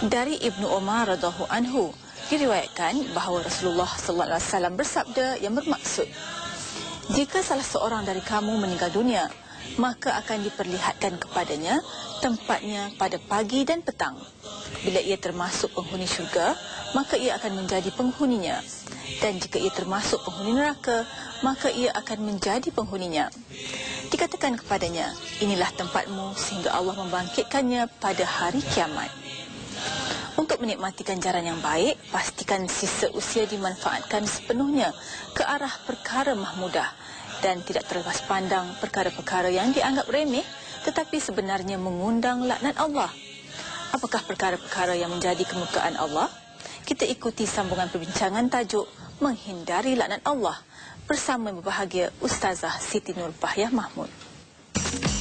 Dari Ibnu Umar radhiyallahu anhu diriwayatkan bahawa Rasulullah sallallahu alaihi wasallam bersabda yang bermaksud, jika salah seorang dari kamu meninggal dunia, maka akan diperlihatkan kepadanya tempatnya pada pagi dan petang. Bila ia termasuk penghuni syurga, maka ia akan menjadi penghuninya. Dan jika ia termasuk penghuni neraka, maka ia akan menjadi penghuninya. Dikatakan kepadanya, inilah tempatmu sehingga Allah membangkitkannya pada hari kiamat. Untuk menikmati ganjaran yang baik, pastikan sisa usia dimanfaatkan sepenuhnya ke arah perkara mahmudah dan tidak terlepas pandang perkara-perkara yang dianggap remeh tetapi sebenarnya mengundang laknat Allah. Apakah perkara-perkara yang menjadi kemurkaan Allah? Kita ikuti sambungan perbincangan tajuk Menghindari Laknat Allah bersama berbahagia Ustazah Siti Nurbahyah Mahmud.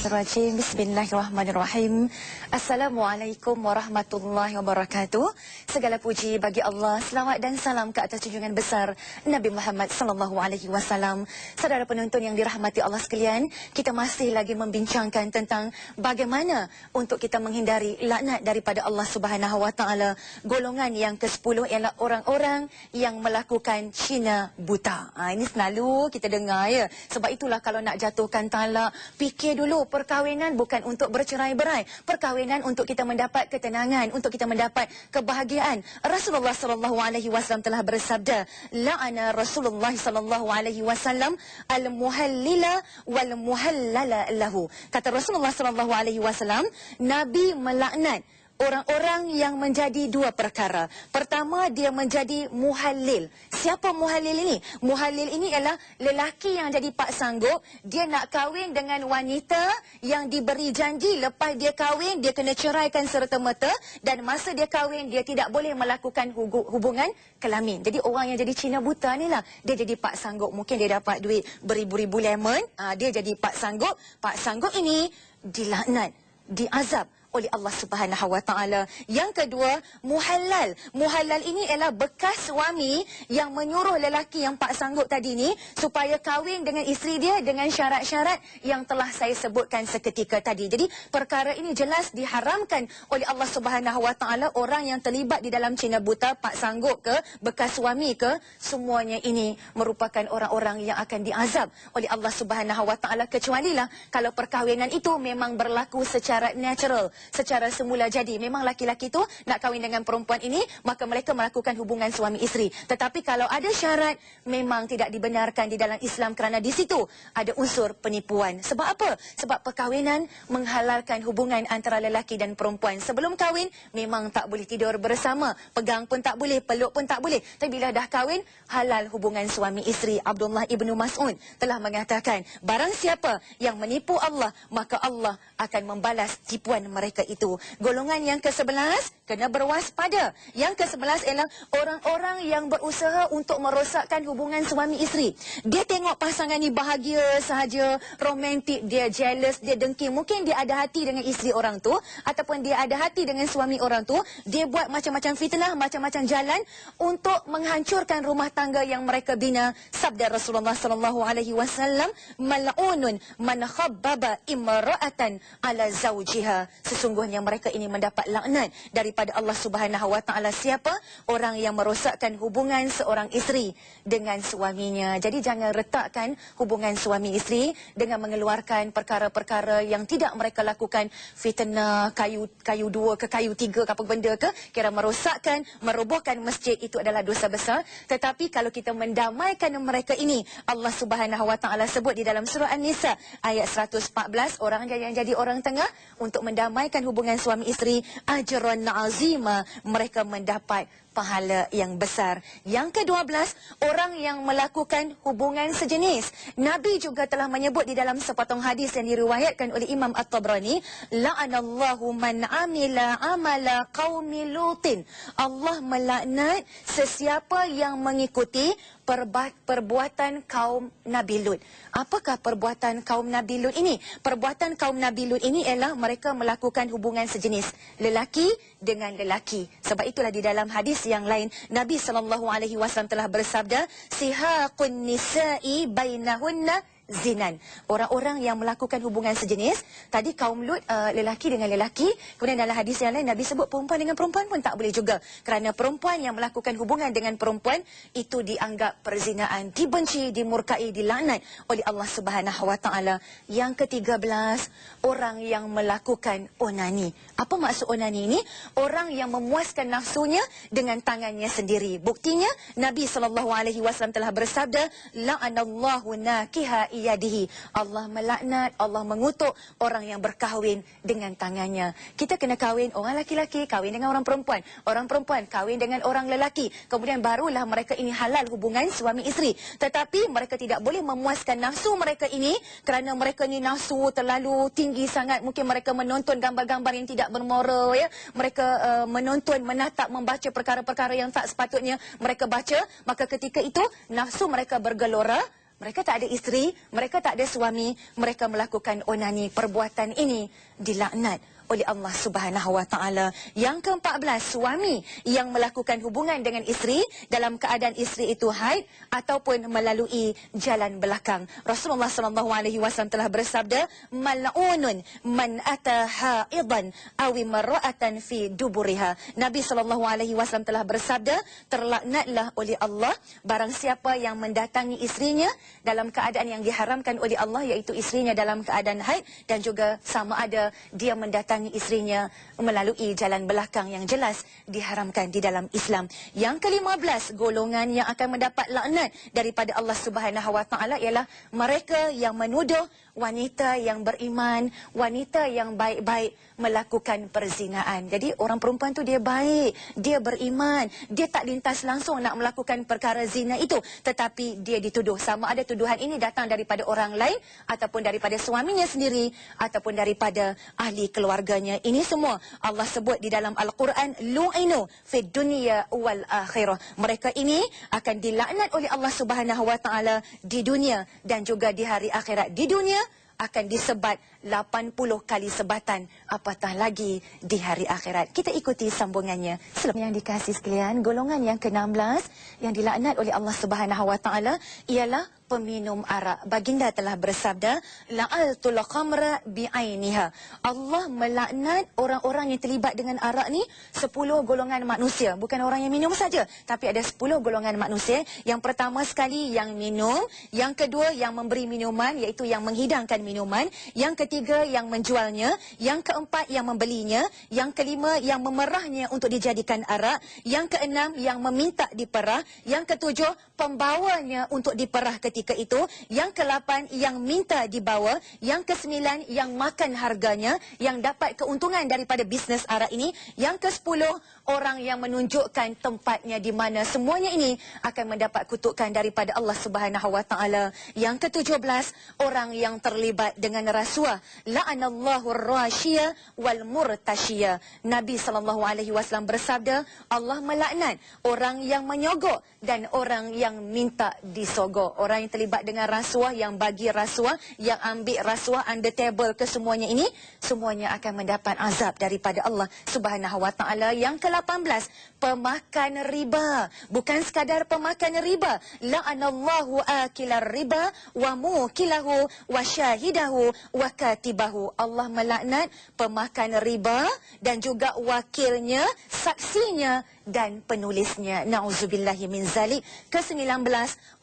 Bismillahirrahmanirrahim. Assalamualaikum warahmatullahi wabarakatuh. Segala puji bagi Allah, selawat dan salam ke atas junjungan besar Nabi Muhammad sallallahu alaihi wasallam. Saudara penonton yang dirahmati Allah sekalian, kita masih lagi membincangkan tentang bagaimana untuk kita menghindari laknat daripada Allah Subhanahu wa taala. Golongan yang ke-10 ialah orang-orang yang melakukan Cina buta. Ini selalu kita dengar ya. Sebab itulah kalau nak jatuhkan talak, fikir dulu, perkahwinan bukan untuk bercerai-berai. Perkahwinan untuk kita mendapat ketenangan, untuk kita mendapat kebahagiaan. Rasulullah sallallahu alaihi wasallam telah bersabda, la'ana Rasulullah sallallahu alaihi wasallam al-muhallila wal muhallala lahu. Kata Rasulullah sallallahu alaihi wasallam, Nabi melaknat orang-orang yang menjadi dua perkara. Pertama, dia menjadi muhallil. Siapa muhallil ini? Muhallil ini ialah lelaki yang jadi pak sanggup. Dia nak kahwin dengan wanita yang diberi janji lepas dia kahwin, dia kena ceraikan serta-merta. Dan masa dia kahwin, dia tidak boleh melakukan hubungan kelamin. Jadi orang yang jadi Cina buta ni lah, dia jadi pak sanggup. Mungkin dia dapat duit beribu-ribu lemon. Dia jadi pak sanggup. Pak sanggup ini dilaknat, diazab oleh Allah Subhanahu wa taala. Yang kedua, muhallal. Muhallal ini ialah bekas suami yang menyuruh lelaki yang pak sanggup tadi ni supaya kahwin dengan isteri dia dengan syarat-syarat yang telah saya sebutkan seketika tadi. Jadi perkara ini jelas diharamkan oleh Allah Subhanahu wa taala. Orang yang terlibat di dalam Cina buta, pak sanggup ke, bekas suami ke, semuanya ini merupakan orang-orang yang akan diazab oleh Allah Subhanahu wa taala, kecualilah kalau perkahwinan itu memang berlaku secara natural, secara semula jadi. Memang laki-laki tu nak kahwin dengan perempuan ini, maka mereka melakukan hubungan suami isteri. Tetapi kalau ada syarat, memang tidak dibenarkan di dalam Islam kerana di situ ada unsur penipuan. Sebab apa? Sebab perkahwinan menghalalkan hubungan antara lelaki dan perempuan. Sebelum kahwin, memang tak boleh tidur bersama, pegang pun tak boleh, peluk pun tak boleh. Tapi bila dah kahwin, halal hubungan suami isteri. Abdullah ibnu Mas'ud telah mengatakan, barang siapa yang menipu Allah, maka Allah akan membalas tipuan mereka itu. Golongan yang ke-11 kena berwaspada. Yang ke-11 ialah orang-orang yang berusaha untuk merosakkan hubungan suami isteri. Dia tengok pasangan ni bahagia sahaja, romantik, dia jealous, dia dengki. Mungkin dia ada hati dengan isteri orang tu, ataupun dia ada hati dengan suami orang tu. Dia buat macam-macam fitnah, macam-macam jalan untuk menghancurkan rumah tangga yang mereka bina. Sabda Rasulullah sallallahu alaihi wasallam, mal'unun man khabbaba imra'atan ala zawjiha. Sesungguhnya mereka ini mendapat laknat daripada Allah Subhanahu wa taala. Siapa? Orang yang merosakkan hubungan seorang isteri dengan suaminya. Jadi jangan retakkan hubungan suami isteri dengan mengeluarkan perkara-perkara yang tidak mereka lakukan. Fitnah, kayu dua ke kayu tiga ke apa benda ke, kira merosakkan, merobohkan masjid, itu adalah dosa besar. Tetapi kalau kita mendamaikan mereka ini, Allah Subhanahu wa taala sebut di dalam surah An-Nisa ayat 114, orang yang jadi orang tengah untuk mendamaikan hubungan suami isteri, ajran azima, mereka mendapat pahala yang besar. Yang ke-12, orang yang melakukan hubungan sejenis. Nabi juga telah menyebut di dalam sepotong hadis yang diriwayatkan oleh Imam At-Tabrani, la'anallahu man amila amala qaumi lutin. Allah melaknat sesiapa yang mengikuti perbuatan kaum Nabi Lut. Apakah perbuatan kaum Nabi Lut ini? Perbuatan kaum Nabi Lut ini ialah mereka melakukan hubungan sejenis, lelaki dengan lelaki. Sebab itulah di dalam hadis yang lain, Nabi SAW telah bersabda, sihaqun nisa'i bainahunna zinan. Orang-orang yang melakukan hubungan sejenis, tadi kaum Lut lelaki dengan lelaki, kemudian dalam hadis yang lain Nabi sebut perempuan dengan perempuan pun tak boleh juga. Kerana perempuan yang melakukan hubungan dengan perempuan itu dianggap perzinaan, dibenci, dimurkai, dilaknat oleh Allah Subhanahu Wa Taala. Yang ke-13, orang yang melakukan onani. Apa maksud onani ini? Orang yang memuaskan nafsunya dengan tangannya sendiri. Buktinya Nabi SAW telah bersabda, la'anallahu nakiha iyadihi. Allah melaknat, Allah mengutuk orang yang berkahwin dengan tangannya. Kita kena kahwin orang laki-laki, kahwin dengan orang perempuan kahwin dengan orang lelaki. Kemudian barulah mereka ini halal hubungan suami isteri. Tetapi mereka tidak boleh memuaskan nafsu mereka ini kerana mereka ni nafsu terlalu tinggi sangat. Mungkin mereka menonton gambar-gambar yang tidak bermoral, ya. Mereka menonton, menatap, membaca perkara-perkara yang tak sepatutnya mereka baca. Maka ketika itu nafsu mereka bergelora. Mereka tak ada isteri, mereka tak ada suami, mereka melakukan onani. Perbuatan ini dilaknat oleh Allah Subhanahu Wa Taala. Yang ke-14, suami yang melakukan hubungan dengan isteri dalam keadaan isteri itu haid ataupun melalui jalan belakang. Rasulullah SAW telah bersabda, mal'unun man ata haidan aw imra'atan fi duburiha. Nabi SAW telah bersabda, terlaknatlah oleh Allah barang siapa yang mendatangi isterinya dalam keadaan yang diharamkan oleh Allah, iaitu isterinya dalam keadaan haid, dan juga sama ada dia mendatangi isterinya melalui jalan belakang yang jelas diharamkan di dalam Islam. Yang ke-15, golongan yang akan mendapat laknat daripada Allah Subhanahu Wa Taala ialah mereka yang menuduh wanita yang beriman, wanita yang baik-baik melakukan perzinaan. Jadi orang perempuan tu dia baik, dia beriman, dia tak lintas langsung nak melakukan perkara zina itu, tetapi dia dituduh. Sama ada tuduhan ini datang daripada orang lain ataupun daripada suaminya sendiri ataupun daripada ahli keluarganya. Ini semua Allah sebut di dalam Al-Quran, lu'inu fid dunya wal akhirah. Mereka ini akan dilaknat oleh Allah Subhanahu Wa Taala di dunia dan juga di hari akhirat. Di dunia akan disebat 80 kali sebatan, apatah lagi di hari akhirat. Kita ikuti sambungannya. Yang dikasihi sekalian, golongan yang ke-16 yang dilaknat oleh Allah Subhanahu Wa Taala ialah peminum arak. Baginda telah bersabda, la'altul khamra bi'ainiha. Allah melaknat orang-orang yang terlibat dengan arak ni 10 golongan manusia. Bukan orang yang minum saja, tapi ada 10 golongan manusia. Yang pertama sekali yang minum, yang kedua yang memberi minuman, iaitu yang menghidangkan minuman, yang ketiga yang menjualnya, yang keempat yang membelinya, yang kelima yang memerahnya untuk dijadikan arak, yang keenam yang meminta diperah, yang ketujuh pembawanya untuk diperah ketika itu, yang ke-8 yang minta dibawa, yang ke-9 yang makan harganya, yang dapat keuntungan daripada bisnes arak ini, yang ke-10 orang yang menunjukkan tempatnya di mana. Semuanya ini akan mendapat kutukan daripada Allah Subhanahu Wa Taala. Yang ke-17 orang yang terlibat dengan rasuah, la'anallahu ar-rashiya wal murtashiya. Nabi SAW bersabda, Allah melaknat orang yang menyogok dan orang yang minta disogok. Orang yang terlibat dengan rasuah, yang bagi rasuah, yang ambil rasuah under table, kesemuanya ini semuanya akan mendapat azab daripada Allah Subhanahu Wa Taala. Yang ke-18 pemakan riba. Bukan sekadar pemakan riba, la'anallahu akilar riba wa mukilahu wa syahidahu wa katibahu. Allah melaknat pemakan riba dan juga wakilnya, saksinya dan penulisnya. Na'udzubillahi min zalik. Ke-19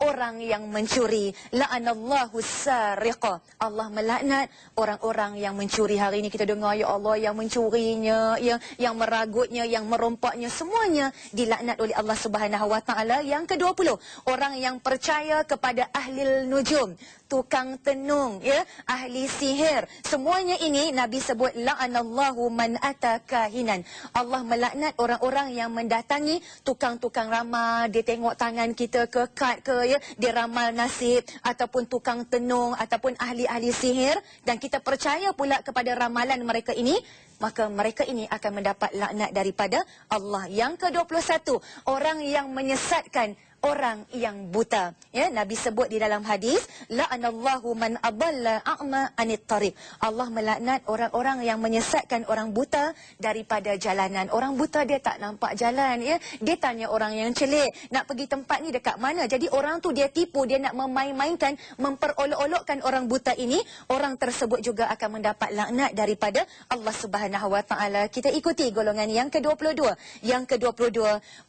orang yang mencuri, la'anallahu sariqa. Allah melaknat orang-orang yang mencuri. Hari ini kita dengar, ya Allah, yang mencurinya, yang meragutnya, yang merompaknya, semuanya dilaknat oleh Allah Subhanahu Wa Taala. Yang ke-20 orang yang percaya kepada ahli nujum, tukang tenung, ya, ahli sihir. Semuanya ini Nabi sebut, la'anallahu man ata kahinan. Allah melaknat orang-orang yang mendatangi tukang-tukang ramal. Dia tengok tangan kita ke kad ke, ya, dia ramal nasib, ataupun tukang tenung, ataupun ahli-ahli sihir, dan kita percaya pula kepada ramalan mereka ini, maka mereka ini akan mendapat laknat daripada Allah. Yang ke-21 orang yang menyesatkan orang yang buta. Ya, Nabi sebut di dalam hadis, la'anallahu man adalla a'ma anit tariq. Allah melaknat orang-orang yang menyesatkan orang buta daripada jalanan. Orang buta dia tak nampak jalan, ya. Dia tanya orang yang celik, nak pergi tempat ni dekat mana. Jadi orang tu dia tipu, dia nak memain-mainkan, memperolok-olokkan orang buta ini. Orang tersebut juga akan mendapat laknat daripada Allah Subhanahu Wa Taala. Kita ikuti golongan yang ke-22. Yang ke-22,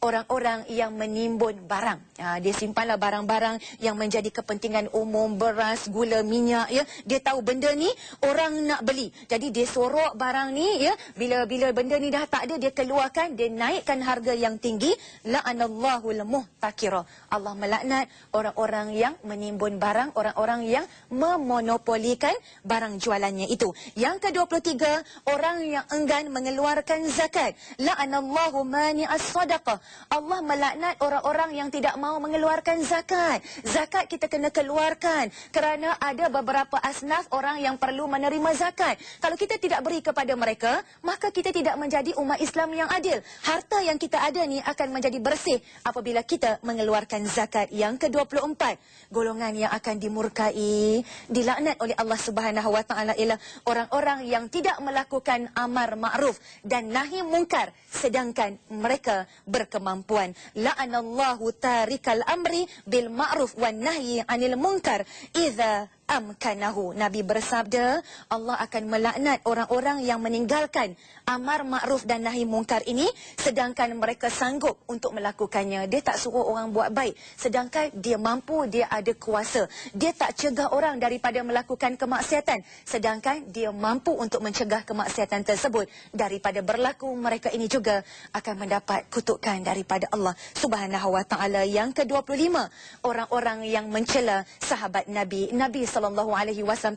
orang-orang yang menimbun barang. Dia simpanlah barang-barang yang menjadi kepentingan umum, beras, gula, minyak, ya. Dia tahu benda ni orang nak beli. Jadi dia sorok barang ni, ya. Bila benda ni dah tak ada, dia keluarkan, dia naikkan harga yang tinggi. La'anallahu al-muhtakira. Allah melaknat orang-orang yang menimbun barang, orang-orang yang memonopolikan barang jualannya itu. Yang ke-23, orang yang enggan mengeluarkan zakat. La'anallahu mani'as sadaqah. Allah melaknat orang-orang yang tidak mau mengeluarkan zakat. Zakat kita kena keluarkan kerana ada beberapa asnaf orang yang perlu menerima zakat. Kalau kita tidak beri kepada mereka, maka kita tidak menjadi umat Islam yang adil. Harta yang kita ada ni akan menjadi bersih apabila kita mengeluarkan zakat. Yang ke-24, golongan yang akan dimurkai, dilaknat oleh Allah Subhanahu Wa Taala ialah orang-orang yang tidak melakukan amar ma'ruf dan nahi mungkar sedangkan mereka berkemampuan. La'anallahu tarikal amri bil ma'ruf wan nahyi 'anil munkar idza amkanahu. Nabi bersabda, Allah akan melaknat orang-orang yang meninggalkan amar ma'ruf dan nahi mungkar ini sedangkan mereka sanggup untuk melakukannya. Dia tak suruh orang buat baik sedangkan dia mampu, dia ada kuasa. Dia tak cegah orang daripada melakukan kemaksiatan sedangkan dia mampu untuk mencegah kemaksiatan tersebut daripada berlaku. Mereka ini juga akan mendapat kutukan daripada Allah Subhanahu Wa Taala. Yang ke-25, orang-orang yang mencela sahabat Nabi. Nabi SAW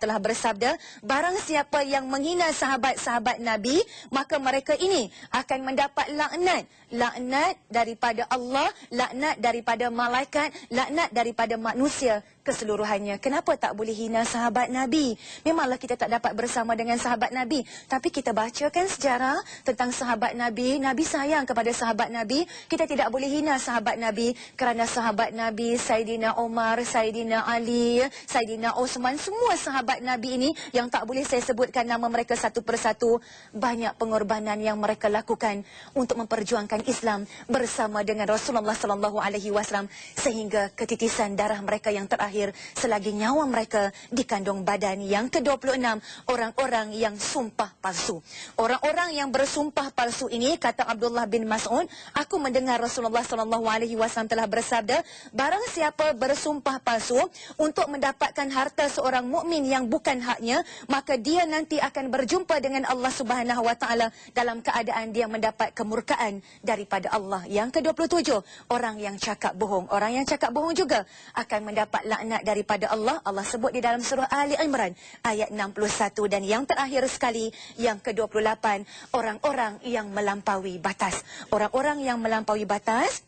telah bersabda, barang siapa yang menghina sahabat-sahabat Nabi, maka mereka ini akan mendapat laknat. Laknat daripada Allah, laknat daripada malaikat, laknat daripada manusia keseluruhannya. Kenapa tak boleh hina sahabat Nabi? Memanglah kita tak dapat bersama dengan sahabat Nabi, tapi kita bacakan sejarah tentang sahabat Nabi. Nabi sayang kepada sahabat Nabi. Kita tidak boleh hina sahabat Nabi kerana sahabat Nabi, Saidina Umar, Saidina Ali, Saidina Osman, semua sahabat Nabi ini yang tak boleh saya sebutkan nama mereka satu persatu, banyak pengorbanan yang mereka lakukan untuk memperjuangkan Islam bersama dengan Rasulullah SAW sehingga ketitisan darah mereka yang terakhir selagi nyawa mereka di kandung badan. Yang ke-26, orang-orang yang sumpah palsu. Orang-orang yang bersumpah palsu ini, kata Abdullah bin Mas'ud, aku mendengar Rasulullah SAW telah bersabda, barang siapa bersumpah palsu untuk mendapatkan harta seorang mukmin yang bukan haknya, maka dia nanti akan berjumpa dengan Allah Subhanahu Wa Taala dalam keadaan dia mendapat kemurkaan daripada Allah. Yang ke-27, orang yang cakap bohong. Orang yang cakap bohong juga akan mendapat laknat daripada Allah. Allah sebut di dalam surah Ali Imran ayat 61. Dan yang terakhir sekali, yang ke-28, orang-orang yang melampaui batas. Orang-orang yang melampaui batas,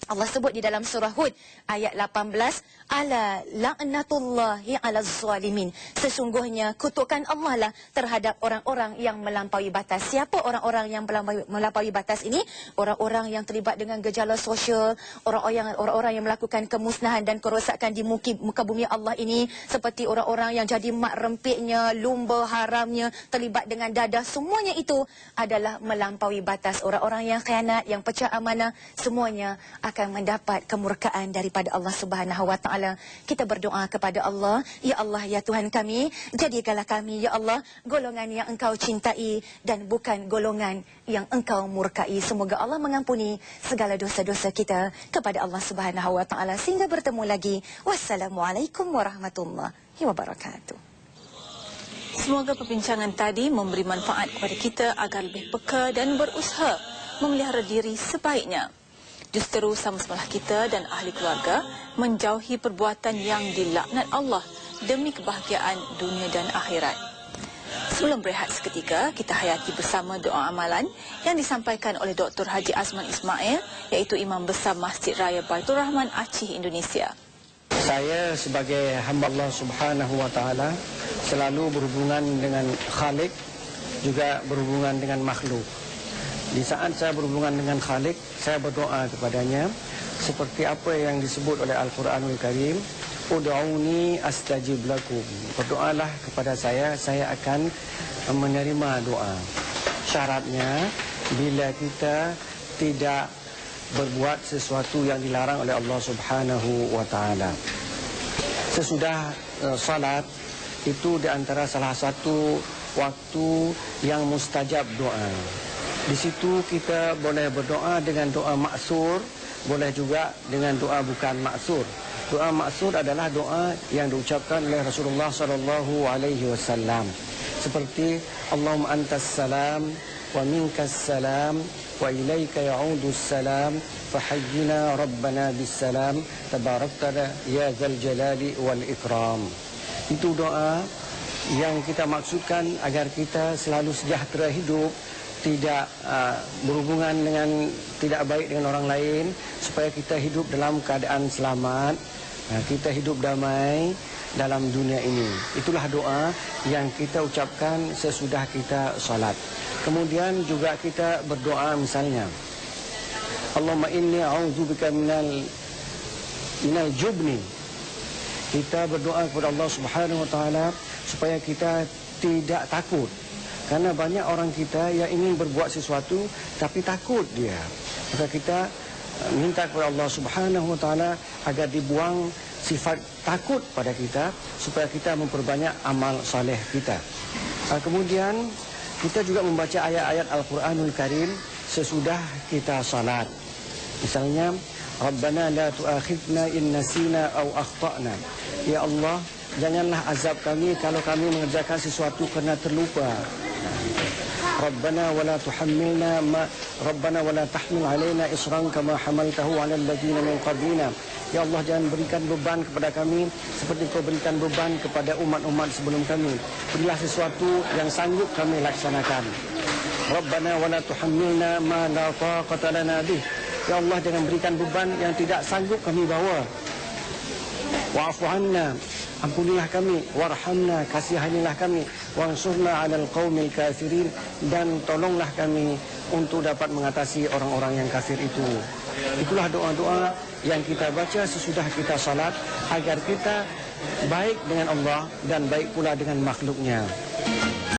Allah sebut di dalam surah Hud ayat 18, ala la'natullahi 'alaz zalimin. Sesungguhnya kutukan Allah lah terhadap orang-orang yang melampaui batas. Siapa orang-orang yang melampaui batas ini? Orang-orang yang terlibat dengan gejala sosial, orang-orang yang melakukan kemusnahan dan kerosakan di muka bumi Allah ini, seperti orang-orang yang jadi mak rempitnya, lumba haramnya, terlibat dengan dadah. Semuanya itu adalah melampaui batas. Orang-orang yang khianat, yang pecah amanah, semuanya akan mendapat kemurkaan daripada Allah Subhanahu Wa Taala. Kita berdoa kepada Allah, ya Allah, ya Tuhan kami, jadikanlah kami, ya Allah, golongan yang Engkau cintai dan bukan golongan yang Engkau murkai. Semoga Allah mengampuni segala dosa-dosa kita kepada Allah Subhanahu Wa Taala. Sehingga bertemu lagi. Wassalamualaikum warahmatullahi wabarakatuh. Semoga perbincangan tadi memberi manfaat kepada kita agar lebih peka dan berusaha memelihara diri sebaiknya. Justeru sama-samalah kita dan ahli keluarga menjauhi perbuatan yang dilaknat Allah demi kebahagiaan dunia dan akhirat. Sebelum berehat seketika, kita hayati bersama doa amalan yang disampaikan oleh Dr. Haji Azman Ismail, iaitu Imam Besar Masjid Raya Baitur Rahman, Aceh, Indonesia. Saya sebagai hamba Allah Subhanahu Wa Taala selalu berhubungan dengan Khalik, juga berhubungan dengan makhluk. Di saat saya berhubungan dengan Khalik, saya berdoa kepadanya seperti apa yang disebut oleh Al-Quranul Karim, ud'uni astajib lakum. Berdoalah kepada saya akan menerima doa. Syaratnya bila kita tidak berbuat sesuatu yang dilarang oleh Allah Subhanahu wa taala. Sesudah salat itu di antara salah satu waktu yang mustajab doa. Di situ kita boleh berdoa dengan doa maksur, boleh juga dengan doa bukan maksur. Doa maksur adalah doa yang diucapkan oleh Rasulullah sallallahu alaihi wasallam. Seperti Allahumma antas salam wa minkas salam wa ilaika ya'udus salam fahayyina rabbana bis salam tabarakta ya zal jalali wal ikram. Itu doa yang kita maksudkan agar kita selalu sejahtera hidup, tidak berhubungan dengan tidak baik dengan orang lain, supaya kita hidup dalam keadaan selamat, kita hidup damai dalam dunia ini. Itulah doa yang kita ucapkan sesudah kita salat. Kemudian juga kita berdoa misalnya, Allahumma inni a'udzubika minal jubni. Kita berdoa kepada Allah Subhanahu wa taala supaya kita tidak takut. Karena banyak orang kita yang ingin berbuat sesuatu tapi takut dia. Maka kita minta kepada Allah Subhanahu wa taala agar dibuang sifat takut pada kita supaya kita memperbanyak amal soleh kita. Kemudian kita juga membaca ayat-ayat Al-Quranul Karim sesudah kita salat. Misalnya, Rabbana la tu'akhidna in nasina aw akhta'na. Ya Allah, janganlah azab kami kalau kami mengerjakan sesuatu kerana terlupa. Rabbana wala tuhammilna Rabbana wala tahmil alaina isran kama hamaltahu 'alal ladzina min qablina. Ya Allah, jangan berikan beban kepada kami seperti Kau berikan beban kepada umat-umat sebelum kami. Berilah sesuatu yang sanggup kami laksanakan. Rabbana wala tuhammilna ma la taqata lana bih. Ya Allah, jangan berikan beban yang tidak sanggup kami bawa. Wa'fu 'anna, ampunilah kami, warhamna, kasihanilah kami, wansurna 'alal qaumil kafirin, dan tolonglah kami untuk dapat mengatasi orang-orang yang kafir itu. Itulah doa-doa yang kita baca sesudah kita salat agar kita baik dengan Allah dan baik pula dengan makhluknya.